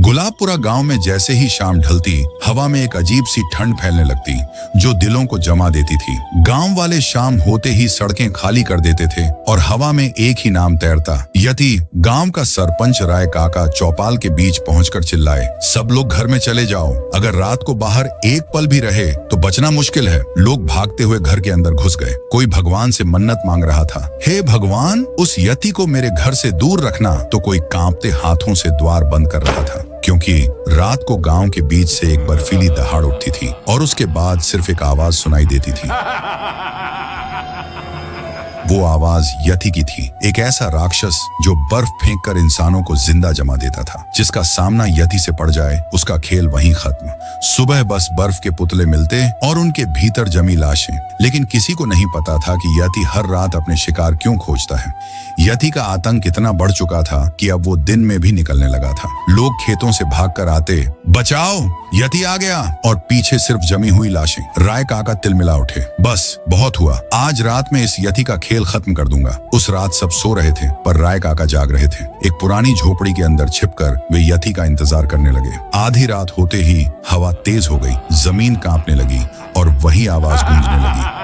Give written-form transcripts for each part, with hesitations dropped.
गुलाबपुरा गांव में जैसे ही शाम ढलती, हवा में एक अजीब सी ठंड फैलने लगती जो दिलों को जमा देती थी। गांव वाले शाम होते ही सड़कें खाली कर देते थे और हवा में एक ही नाम तैरता, यति। गांव का सरपंच राय काका चौपाल के बीच पहुंचकर चिल्लाए, सब लोग घर में चले जाओ, अगर रात को बाहर एक पल भी रहे तो बचना मुश्किल है। लोग भागते हुए घर के अंदर घुस गए। कोई भगवान से मन्नत मांग रहा था, हे भगवान, उस यति को मेरे घर से दूर रखना। तो कोई कांपते हाथों से द्वार बंद कर रहा था, क्योंकि रात को गांव के बीच से एक बर्फीली दहाड़ उठती थी और उसके बाद सिर्फ एक आवाज सुनाई देती थी। वो आवाज यति की थी, एक ऐसा राक्षस जो बर्फ फेंककर इंसानों को जिंदा जमा देता था। जिसका सामना यति से पड़ जाए उसका खेल वहीं खत्म। सुबह बस बर्फ के पुतले मिलते और उनके भीतर जमी लाशें। लेकिन किसी को नहीं पता था कि यति हर रात अपने शिकार क्यों खोजता है। यति का आतंक इतना बढ़ चुका था कि अब वो दिन में भी निकलने लगा था। लोग खेतों से भागकर आते, बचाओ, यति आ गया, और पीछे सिर्फ जमी हुई लाशें। राय काका तिलमिला उठे, बस बहुत हुआ, आज रात में इस यति का खेल खत्म कर दूंगा। उस रात सब सो रहे थे पर राय काका जाग रहे थे। एक पुरानी झोपड़ी के अंदर छिपकर वे यति का इंतजार करने लगे। आधी रात होते ही हवा तेज हो गई, जमीन कांपने लगी और वही आवाज गूंजने लगी।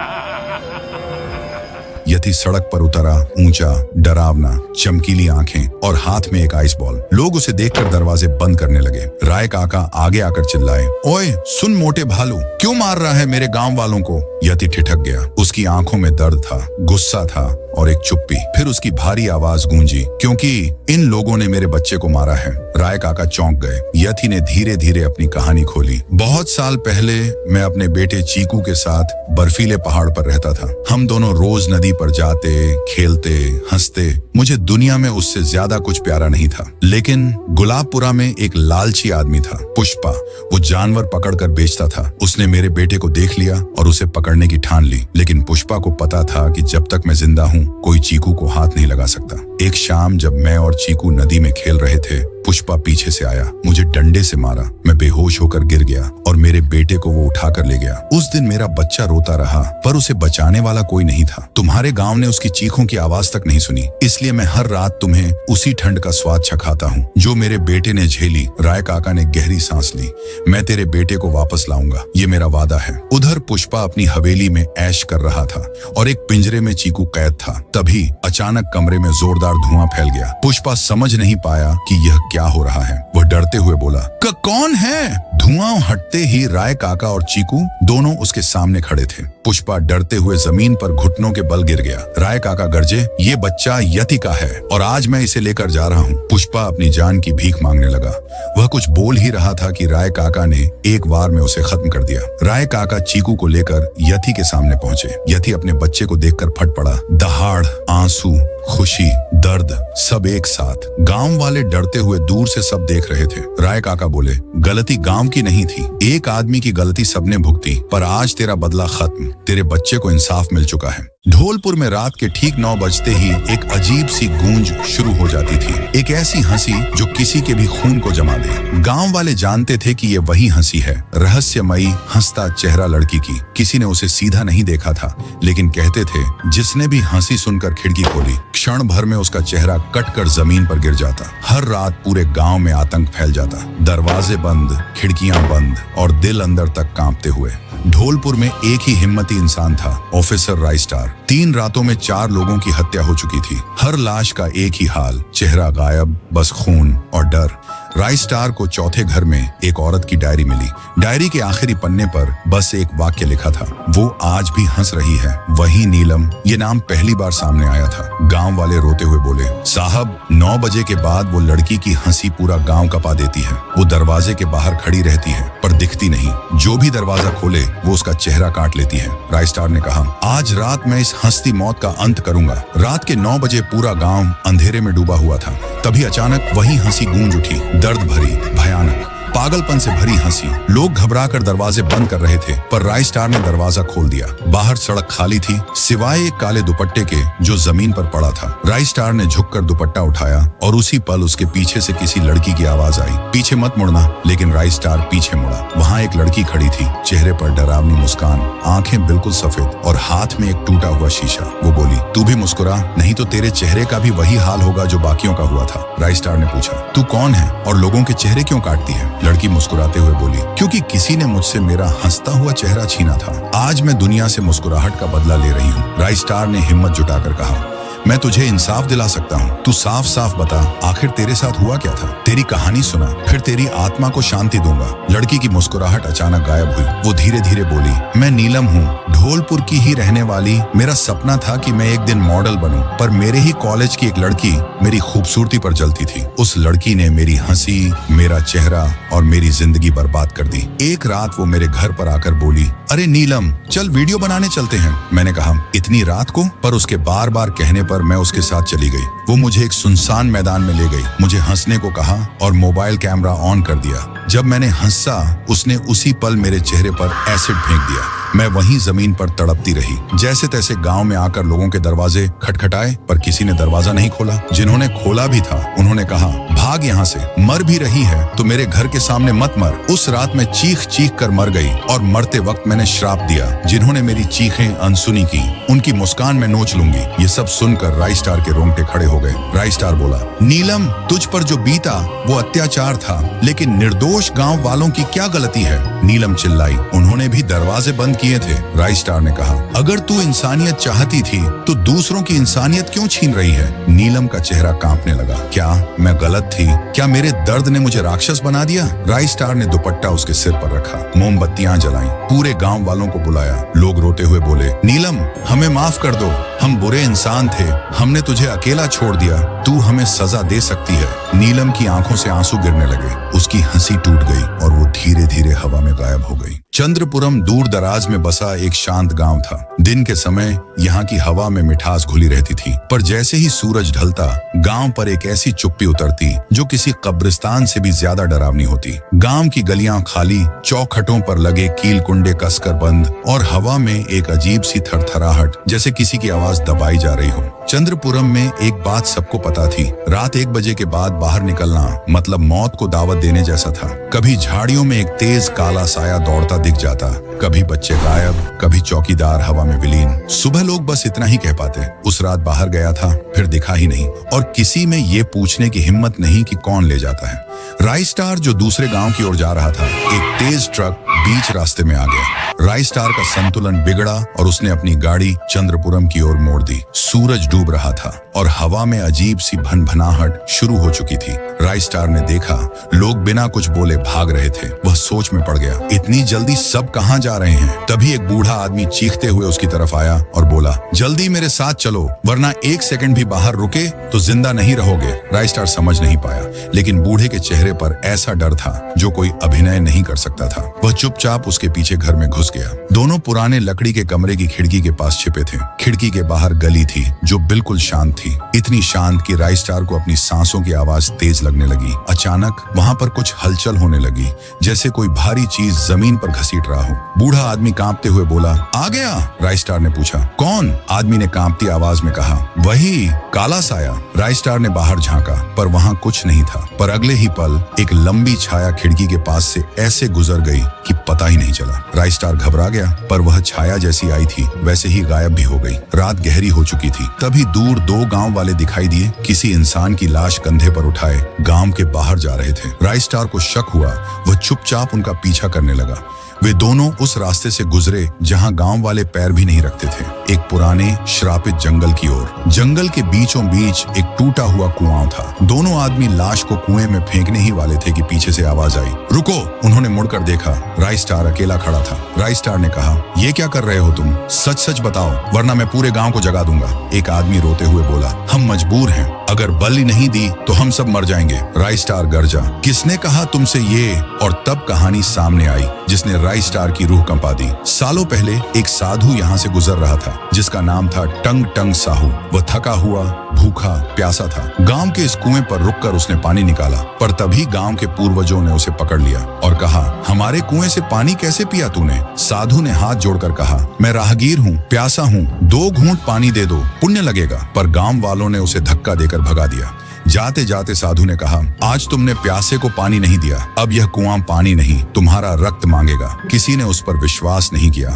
यति सड़क पर उतरा, ऊंचा, डरावना, चमकीली आंखें और हाथ में एक आइस बॉल। लोग उसे देखकर दरवाजे बंद करने लगे। राय काका आगे आकर चिल्लाए, ओए सुन मोटे भालू, क्यों मार रहा है मेरे गांव वालों को? यति ठिठक गया। उसकी आंखों में दर्द था, गुस्सा था और एक चुप्पी। फिर उसकी भारी आवाज गूंजी, क्योंकि इन लोगों ने मेरे बच्चे को मारा है। राय काका चौंक गए। यति ने धीरे धीरे अपनी कहानी खोली। बहुत साल पहले मैं अपने बेटे चीकू के साथ बर्फीले पहाड़ पर रहता था। हम दोनों रोज नदी पर जाते, खेलते, हंसते। मुझे दुनिया में उससे ज्यादा कुछ प्यारा नहीं था। लेकिन गुलाबपुरा में एक लालची आदमी था, पुष्पा। वो जानवर पकड़कर बेचता था। उसने मेरे बेटे को देख लिया और उसे पकड़ने की ठान ली। लेकिन पुष्पा को पता था कि जब तक मैं जिंदा हूँ कोई चीकू को हाथ नहीं लगा सकता। एक शाम जब मैं और चीकू नदी में खेल रहे थे, पुष्पा पीछे से आया, मुझे डंडे से मारा। मैं बेहोश होकर गिर गया और मेरे बेटे को वो उठाकर ले गया। उस दिन मेरा बच्चा रोता रहा पर उसे बचाने वाला कोई नहीं था। तुम्हारे गांव ने उसकी चीखों की आवाज तक नहीं सुनी, इसलिए मैं हर रात तुम्हें उसी ठंड का स्वाद चखाता हूँ जो मेरे बेटे ने झेली। राय काका ने गहरी सांस ली। मैं तेरे बेटे को वापस लाऊंगा, ये मेरा वादा है। उधर पुष्पा अपनी हवेली में ऐश कर रहा था और एक पिंजरे में चीकू कैद था। तभी अचानक कमरे में जोरदार धुआं फैल गया। पुष्पा समझ नहीं पाया कि यह क्या हो रहा है। वह डरते हुए बोला, कौन है? धुआं हटते ही राय काका और चीकू दोनों उसके सामने खड़े थे। पुष्पा डरते हुए जमीन पर घुटनों के बल गिर गया। राय काका गरजे, ये बच्चा यति का है और आज मैं इसे लेकर जा रहा हूँ। पुष्पा अपनी जान की भीख मांगने लगा। वह कुछ बोल ही रहा था कि राय काका ने एक बार में उसे खत्म कर दिया। राय काका चीकू को लेकर यति के सामने पहुंचे। यति अपने बच्चे को देखकर फट पड़ा। दहाड़, आंसू, खुशी, दर्द, सब एक साथ। गांव वाले डरते हुए दूर से सब देख रहे थे। राय काका बोले, गलती गांव की नहीं थी, एक आदमी की गलती सबने भुगती, पर आज तेरा बदला खत्म। तेरे बच्चे को इंसाफ मिल चुका है। ढोलपुर में रात के ठीक 9 बजते ही एक अजीब सी गूंज शुरू हो जाती थी। एक ऐसी हंसी जो किसी के भी खून को जमा दे। गांव वाले जानते थे कि ये वही हंसी है, रहस्यमयी हंसता चेहरा लड़की की। किसी ने उसे सीधा नहीं देखा था, लेकिन कहते थे जिसने भी हंसी सुनकर खिड़की खोली, क्षण भर में उसका चेहरा कटकर जमीन पर गिर जाता। हर रात पूरे गांव में आतंक फैल जाता। दरवाजे बंद, खिड़कियां बंद और दिल अंदर तक कांपते हुए। ढोलपुर में एक ही हिम्मती इंसान था, ऑफिसर राय स्टार। 3 रातों में 4 लोगों की हत्या हो चुकी थी। हर लाश का एक ही हाल, चेहरा गायब, बस खून और डर। राय स्टार को चौथे घर में एक औरत की डायरी मिली। डायरी के आखिरी पन्ने पर बस एक वाक्य लिखा था, वो आज भी हंस रही है, वही नीलम। ये नाम पहली बार सामने आया था। गांव वाले रोते हुए बोले, साहब 9 बजे के बाद वो लड़की की हंसी पूरा गांव कपा देती है। वो दरवाजे के बाहर खड़ी रहती है पर दिखती नहीं। जो भी दरवाजा खोले वो उसका चेहरा काट लेती है। राय स्टार ने कहा, आज रात मैं इस हंसती मौत का अंत करूंगा। रात के 9 बजे पूरा गांव अंधेरे में डूबा हुआ था। तभी अचानक वही हंसी गूंज उठी, दर्द भरी, भयानक। पागलपन से भरी हंसी। लोग घबराकर दरवाजे बंद कर रहे थे, पर राय स्टार ने दरवाजा खोल दिया। बाहर सड़क खाली थी, सिवाय एक काले दुपट्टे के जो जमीन पर पड़ा था। राय स्टार ने झुककर दुपट्टा उठाया और उसी पल उसके पीछे से किसी लड़की की आवाज आई, पीछे मत मुड़ना। लेकिन राय स्टार पीछे मुड़ा। वहाँ एक लड़की खड़ी थी, चेहरे पर डरावनी मुस्कान, आंखें बिल्कुल सफेद और हाथ में एक टूटा हुआ शीशा। वो बोली, तू भी मुस्कुरा, नहीं तो तेरे चेहरे का भी वही हाल होगा जो बाकियों का हुआ था। राय स्टार ने पूछा, तू कौन है और लोगों के चेहरे क्यों काटती है? लड़की मुस्कुराते हुए बोली, क्योंकि किसी ने मुझसे मेरा हंसता हुआ चेहरा छीना था। आज मैं दुनिया से मुस्कुराहट का बदला ले रही हूँ। राय स्टार ने हिम्मत जुटाकर कहा, मैं तुझे इंसाफ दिला सकता हूँ। तू साफ साफ बता, आखिर तेरे साथ हुआ क्या था? तेरी कहानी सुना, फिर तेरी आत्मा को शांति दूंगा। लड़की की मुस्कुराहट अचानक गायब हुई। वो धीरे धीरे बोली, मैं नीलम हूँ, धौलपुर की ही रहने वाली। मेरा सपना था कि मैं एक दिन मॉडल बनूं, पर मेरे ही कॉलेज की एक लड़की मेरी खूबसूरती पर जलती थी। उस लड़की ने मेरी हंसी, मेरा चेहरा और मेरी जिंदगी बर्बाद कर दी। एक रात वो मेरे घर पर आकर बोली, अरे नीलम, चल वीडियो बनाने चलते हैं। मैंने कहा, इतनी रात को? पर उसके बार बार कहने पर मैं उसके साथ चली गई। वो मुझे एक सुनसान मैदान में ले गई, मुझे हंसने को कहा और मोबाइल कैमरा ऑन कर दिया। जब मैंने हंसा, उसने उसी पल मेरे चेहरे पर एसिड फेंक दिया। मैं वहीं जमीन पर तड़पती रही। जैसे तैसे गांव में आकर लोगों के दरवाजे खटखटाए, पर किसी ने दरवाजा नहीं खोला। जिन्होंने खोला भी था, उन्होंने कहा, भाग यहाँ से, मर भी रही है तो मेरे घर के सामने मत मर। उस रात मैं चीख चीख कर मर गई और मरते वक्त मैंने श्राप दिया, जिन्होंने मेरी चीखें अनसुनी की, उनकी मुस्कान में नोच लूंगी। ये सब सुनकर राय स्टार के रोंगटे खड़े हो गए। राय स्टार बोला, नीलम, तुझ पर जो बीता वो अत्याचार था, लेकिन निर्दोष गांव वालों की क्या गलती है? नीलम चिल्लाई, उन्होंने भी दरवाजे बंद किए थे। राय स्टार ने कहा, अगर तू इंसानियत चाहती थी तो दूसरों की इंसानियत क्यों छीन रही है? नीलम का चेहरा कांपने लगा। क्या मैं गलत थी? क्या मेरे दर्द ने मुझे राक्षस बना दिया? राय स्टार ने दुपट्टा उसके सिर पर रखा, मोमबत्तियां जलाई, पूरे गांव वालों को बुलाया। लोग रोते हुए बोले, नीलम, हमें माफ कर दो, हम बुरे इंसान थे, हमने तुझे अकेला छोड़ दिया, तू हमें सजा दे सकती है। नीलम की आंखों से आंसू गिरने लगे, उसकी हंसी टूट गई और वो धीरे धीरे हवा में गायब हो गई। चंद्रपुरम दूर दराज में बसा एक शांत गांव था। दिन के समय यहाँ की हवा में मिठास घुली रहती थी, पर जैसे ही सूरज ढलता, गांव पर एक ऐसी चुप्पी उतरती जो किसी कब्रिस्तान से भी ज्यादा डरावनी होती। गांव की गलियां खाली, चौखटों पर लगे कील कुंडे कसकर बंद और हवा में एक अजीब सी थरथराहट, जैसे किसी की आवाज दबाई जा रही हो। चंद्रपुरम में एक बात सबको पता थी, रात 1 बजे के बाद बाहर निकलना मतलब मौत को दावत देने जैसा था। कभी झाड़ियों में एक तेज काला साया दौड़ता दिख जाता, कभी बच्चे गायब, कभी चौकीदार हवा में विलीन। सुबह लोग बस इतना ही कह पाते, उस रात बाहर गया था, फिर दिखा ही नहीं, और किसी में ये पूछने की हिम्मत नहीं कि कौन ले जाता है। राय स्टार जो दूसरे गांव की ओर जा रहा था, एक तेज ट्रक बीच रास्ते में आ गया। राय स्टार का संतुलन बिगड़ा और उसने अपनी गाड़ी चंद्रपुरम की ओर मोड़ दी। सूरज डूब रहा था और हवा में अजीब सी भनभनाहट शुरू हो चुकी थी। राय स्टार ने देखा, लोग बिना कुछ बोले भाग रहे थे। वह सोच में पड़ गया, इतनी जल्दी सब कहां जा रहे हैं? तभी एक बूढ़ा आदमी चीखते हुए उसकी तरफ आया और बोला, जल्दी मेरे साथ चलो, वरना 1 सेकंड भी बाहर रुके तो जिंदा नहीं रहोगे। राय स्टार समझ नहीं पाया, लेकिन बूढ़े के चेहरे पर ऐसा डर था जो कोई अभिनय नहीं कर सकता था। वह चुपचाप उसके पीछे घर में घुस गया। दोनों पुराने लकड़ी के कमरे की खिड़की के पास छिपे थे। खिड़की के बाहर गली थी जो बिल्कुल शांत थी, इतनी शांत कि राय स्टार को अपनी सांसों की आवाज तेज लगने लगी। अचानक वहां पर कुछ हलचल होने लगी, जैसे कोई भारी चीज जमीन पर घसीट रहा हो। बूढ़ा आदमी कांपते हुए बोला, आ गया? राय स्टार ने पूछा, कौन? आदमी ने कांपती आवाज में कहा, वही काला साया। राय स्टार ने बाहर झांका, पर वहां कुछ नहीं था। पर अगले ही पल एक लंबी छाया खिड़की के पास से ऐसे गुजर गई कि पता ही नहीं चला। राय स्टार घबरा गया, पर वह छाया जैसी आई थी वैसे ही गायब भी हो गई। रात गहरी हो चुकी थी। तभी दूर 2 गांव वाले दिखाई दिए, किसी इंसान की लाश कंधे पर उठाए गांव के बाहर जा रहे थे। राय स्टार को शक हुआ, वह चुपचाप उनका पीछा करने लगा। वे दोनों उस रास्ते से गुजरे जहां गांव वाले पैर भी नहीं रखते थे, एक पुराने श्रापित जंगल की ओर। जंगल के बीचों बीच एक टूटा हुआ कुआं था। दोनों आदमी लाश को कुएं में फेंकने ही वाले थे कि पीछे से आवाज आई, रुको। उन्होंने मुड़कर देखा, राय स्टार अकेला खड़ा था। राय स्टार ने कहा, ये क्या कर रहे हो तुम? सच सच बताओ, वरना मैं पूरे गांव को जगा दूंगा। एक आदमी रोते हुए बोला, हम मजबूर हैं, अगर बलि नहीं दी तो हम सब मर जाएंगे। राय स्टार गरजा, किसने कहा तुमसे ये? और तब कहानी सामने आई जिसने राय स्टार की रूह कंपा दी। सालों पहले एक साधु यहाँ से गुजर रहा था। जिसका नाम था टंग टंग साहू। वह थका हुआ, भूखा, प्यासा था। गांव के इस कुएं पर रुककर उसने पानी निकाला, पर तभी गांव के पूर्वजों ने उसे पकड़ लिया और कहा, हमारे कुएं से पानी कैसे पिया तूने? साधु ने हाथ जोड़कर कहा, मैं राहगीर हूँ, प्यासा हूँ, 2 घूंट पानी दे दो, पुण्य लगेगा। पर गांव वालों ने उसे धक्का देकर भगा दिया। जाते जाते साधु ने कहा, आज तुमने प्यासे को पानी नहीं दिया, अब यह कुआं पानी नहीं, तुम्हारा रक्त मांगेगा। किसी ने उस पर विश्वास नहीं किया,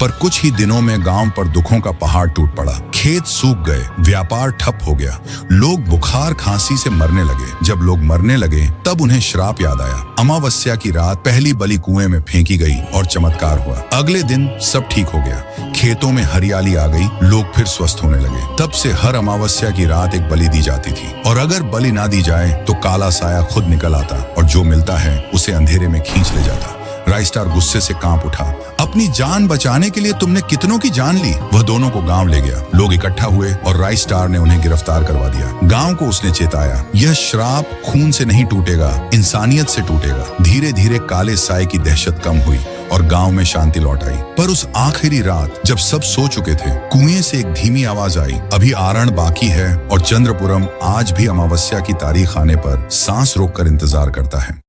पर कुछ ही दिनों में गांव पर दुखों का पहाड़ टूट पड़ा। खेत सूख गए, व्यापार ठप हो गया, लोग बुखार खांसी से मरने लगे। जब लोग मरने लगे तब उन्हें श्राप याद आया। अमावस्या की रात पहली बलि कुएं में फेंकी गई और चमत्कार हुआ। अगले दिन सब ठीक हो गया, खेतों में हरियाली आ गई, लोग फिर स्वस्थ होने लगे। तब से हर अमावस्या की रात एक बलि दी जाती थी, और अगर बलि ना दी जाए तो काला साया खुद निकल आता और जो मिलता है उसे अंधेरे में खींच ले जाता। राइस्टार गुस्से से कांप उठा। अपनी जान बचाने के लिए तुमने कितनों की जान ली? वह दोनों को गांव ले गया। लोग इकट्ठा हुए और राइस्टार ने उन्हें गिरफ्तार करवा दिया। गांव को उसने चेताया, यह श्राप खून से नहीं टूटेगा, इंसानियत से टूटेगा। धीरे धीरे काले साए की दहशत कम हुई और गांव में शांति लौट आई। पर उस आखिरी रात जब सब सो चुके थे, कुएं से एक धीमी आवाज आई, अभी आरण बाकी है और चंद्रपुरम आज भी अमावस्या की तारीख आने पर सांस रोककर इंतजार करता है।